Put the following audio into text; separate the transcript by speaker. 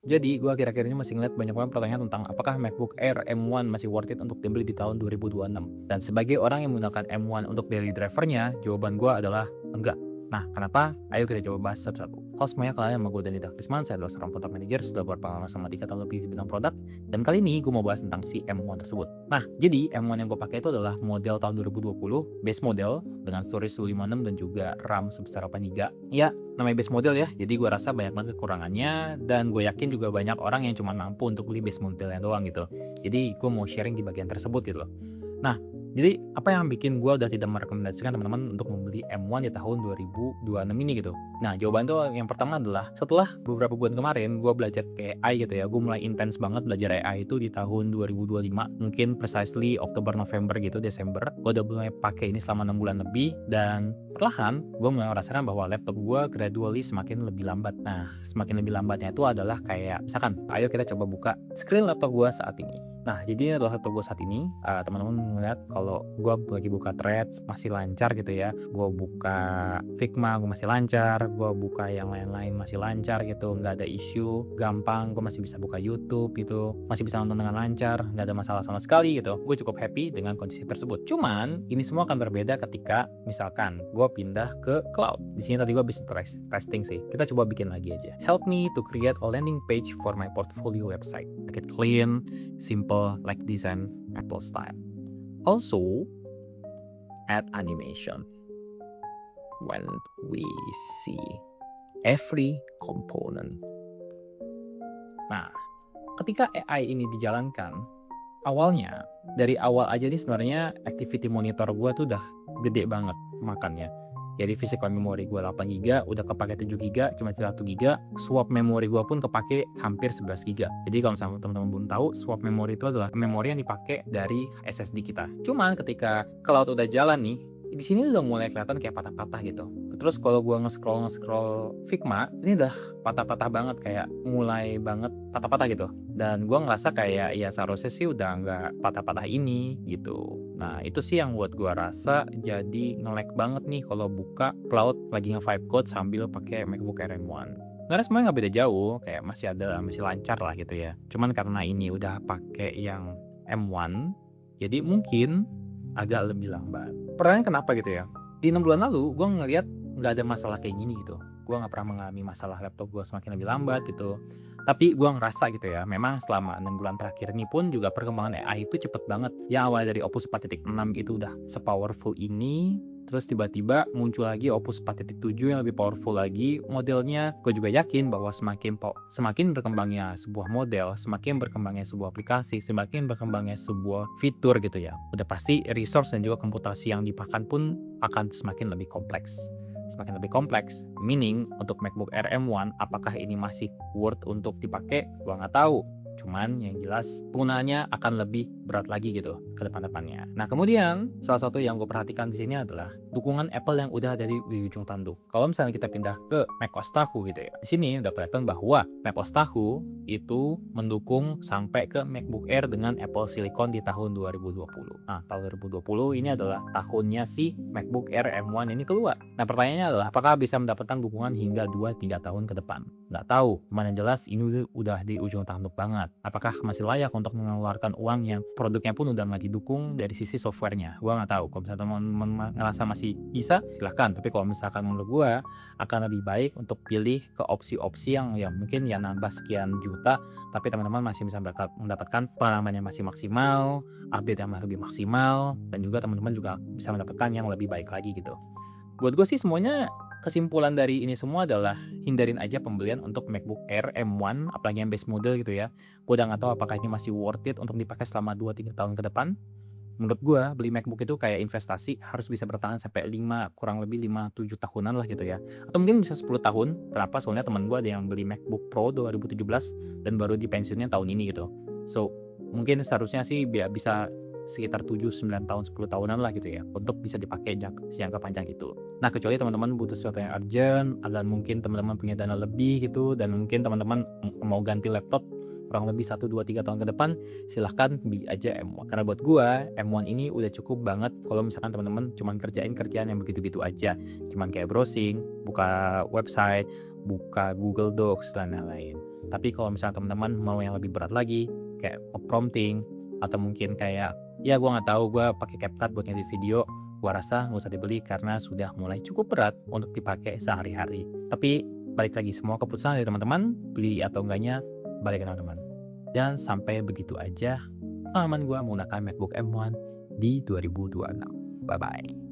Speaker 1: Jadi gue akhir-akhir ini masih ngeliat banyak banget pertanyaan tentang apakah MacBook Air M1 masih worth it untuk dibeli di tahun 2026. Dan sebagai orang yang menggunakan M1 untuk daily drivernya, jawaban gue adalah enggak. Nah, kenapa? Ayo kita coba bahas satu-satu. Halo semuanya, kalian sama gue Dani Dakrisman, saya adalah seorang product manager, sudah berpengalaman sama 3 tahun lebih di bidang produk, dan kali ini gue mau bahas tentang si M1 tersebut. Nah, jadi M1 yang gue pakai itu adalah model tahun 2020, base model, dengan storage 256 dan juga RAM sebesar 8 GB. Ya, namanya base model ya, jadi gue rasa banyak banget kekurangannya, dan gue yakin juga banyak orang yang cuma mampu untuk beli base modelnya doang gitu. Jadi gue mau sharing di bagian tersebut gitu loh. Nah, jadi apa yang bikin gue udah tidak merekomendasikan teman-teman untuk membeli M1 di tahun 2026 ini gitu. Nah, jawaban tuh yang pertama adalah setelah beberapa bulan kemarin gue belajar ke AI gitu ya. Gue mulai intens banget belajar AI itu di tahun 2025, mungkin precisely Oktober November gitu, Desember. Gue udah mulai pakai ini selama 6 bulan lebih, dan perlahan gue mulai merasakan bahwa laptop gue gradually semakin lebih lambat. Nah, semakin lebih lambatnya itu adalah kayak misalkan, ayo kita coba buka screen laptop gue saat ini. Nah, jadi ini adalah laptop gue saat ini. Teman-teman ngeliat kalau gue lagi buka Threads masih lancar gitu ya. Gue buka Figma gue masih lancar. Gue buka yang lain-lain masih lancar gitu. Nggak ada isu, gampang. Gue masih bisa buka YouTube gitu. Masih bisa nonton dengan lancar. Nggak ada masalah sama sekali gitu. Gue cukup happy dengan kondisi tersebut. Cuman, ini semua akan berbeda ketika misalkan gue pindah ke cloud. Di sini tadi gue bisa testing sih. Kita coba bikin lagi aja. Help me to create a landing page for my portfolio website. Make it clean, simple, like design Apple style. Also, add animation when we see every component. Nah, ketika AI ini dijalankan, awalnya dari awal aja nih sebenarnya activity monitor gua tuh udah gede banget makannya. Jadi physical memory gue 8 GB, udah kepake 7 GB, cuma sisa 1 GB. Swap memory gue pun kepake hampir 11 GB. Jadi kalau misalnya teman-teman belum tahu, swap memory itu adalah memori yang dipakai dari SSD kita. Cuman ketika cloud udah jalan nih, di sini udah mulai kelihatan kayak patah-patah gitu. Terus kalau gue nge-scroll Figma, ini udah patah-patah banget, kayak mulai banget patah-patah gitu. Dan gue ngerasa kayak ya seharusnya sih udah nggak patah-patah ini gitu. Nah, itu sih yang buat gue rasa jadi nge-lag banget nih kalau buka cloud lagi nge-vibe code sambil pakai MacBook Air M1. Sebenarnya semuanya nggak beda jauh, kayak masih lancar lah gitu ya. Cuman karena ini udah pakai yang M1, jadi mungkin agak lebih lambat. Pertanyaannya kenapa gitu ya? Di 6 bulan lalu gue ngeliat nggak ada masalah kayak gini gitu. Gue nggak pernah mengalami masalah laptop gue semakin lebih lambat gitu. Tapi gue ngerasa gitu ya, memang selama 6 bulan terakhir ini pun juga perkembangan AI itu cepet banget. Yang awalnya dari Opus 4.6 itu udah sepowerful ini, terus tiba-tiba muncul lagi Opus 4.7 yang lebih powerful lagi modelnya. Gue juga yakin bahwa semakin berkembangnya sebuah model, semakin berkembangnya sebuah aplikasi, semakin berkembangnya sebuah fitur gitu ya, udah pasti resource dan juga komputasi yang dipakai pun akan semakin lebih kompleks. Meaning untuk MacBook Air M1 apakah ini masih worth untuk dipakai? Gua nggak tahu. Cuman yang jelas penggunaannya akan lebih berat lagi gitu ke depan-depannya. Nah, kemudian salah satu yang gue perhatikan di sini adalah dukungan Apple yang udah ada di ujung tanduk. Kalau misalnya kita pindah ke macOS Tahoe gitu ya. Di sini udah kelihatan bahwa macOS Tahoe itu mendukung sampai ke MacBook Air dengan Apple Silicon di tahun 2020. Nah, tahun 2020 ini adalah tahunnya si MacBook Air M1 ini keluar. Nah, pertanyaannya adalah apakah bisa mendapatkan dukungan hingga 2-3 tahun ke depan? Nggak tahu. Cuman yang jelas ini udah di ujung tanduk banget. Apakah masih layak untuk mengeluarkan uang yang produknya pun udah nggak didukung dari sisi softwarenya? Gua nggak tahu. Kalau misalnya teman-teman ngerasa masih bisa, silahkan. Tapi kalau misalkan menurut gua akan lebih baik untuk pilih ke opsi-opsi yang mungkin ya nambah sekian juta, tapi teman-teman masih bisa mendapatkan pengalaman yang masih maksimal, update yang lebih maksimal, dan juga teman-teman juga bisa mendapatkan yang lebih baik lagi gitu. Buat gue sih semuanya kesimpulan dari ini semua adalah hindarin aja pembelian untuk MacBook Air M1, apalagi yang base model gitu ya. Gue udah nggak tahu apakah ini masih worth it untuk dipakai selama 2-3 tahun ke depan. Menurut gue beli MacBook itu kayak investasi, harus bisa bertahan sampai kurang lebih 5-7 tahunan lah gitu ya. Atau mungkin bisa 10 tahun. Kenapa? Soalnya teman gue ada yang beli MacBook Pro 2017 dan baru dipensiunnya tahun ini gitu. So, mungkin seharusnya sih bisa sekitar 7-9 tahun, 10 tahunan lah gitu ya, untuk bisa dipakai jangka panjang itu. Nah, kecuali teman-teman butuh sesuatu yang urgent, dan mungkin teman-teman punya dana lebih gitu, dan mungkin teman-teman mau ganti laptop kurang lebih 1-2-3 tahun ke depan, silahkan beli aja M1. Karena buat gua, M1 ini udah cukup banget kalau misalkan teman-teman cuma kerjain kerjaan yang begitu-gitu aja. Cuman kayak browsing, buka website, buka Google Docs, dan lain-lain. Tapi kalau misalnya teman-teman mau yang lebih berat lagi, kayak prompting atau mungkin kayak ya gue nggak tahu gue pakai CapCut buat ngedit video, gue rasa nggak usah dibeli karena sudah mulai cukup berat untuk dipakai sehari-hari. Tapi balik lagi semua keputusan dari teman-teman, beli atau enggaknya balik ke teman-teman. Dan sampai begitu aja pengalaman gue menggunakan MacBook M1 di 2026. Bye bye.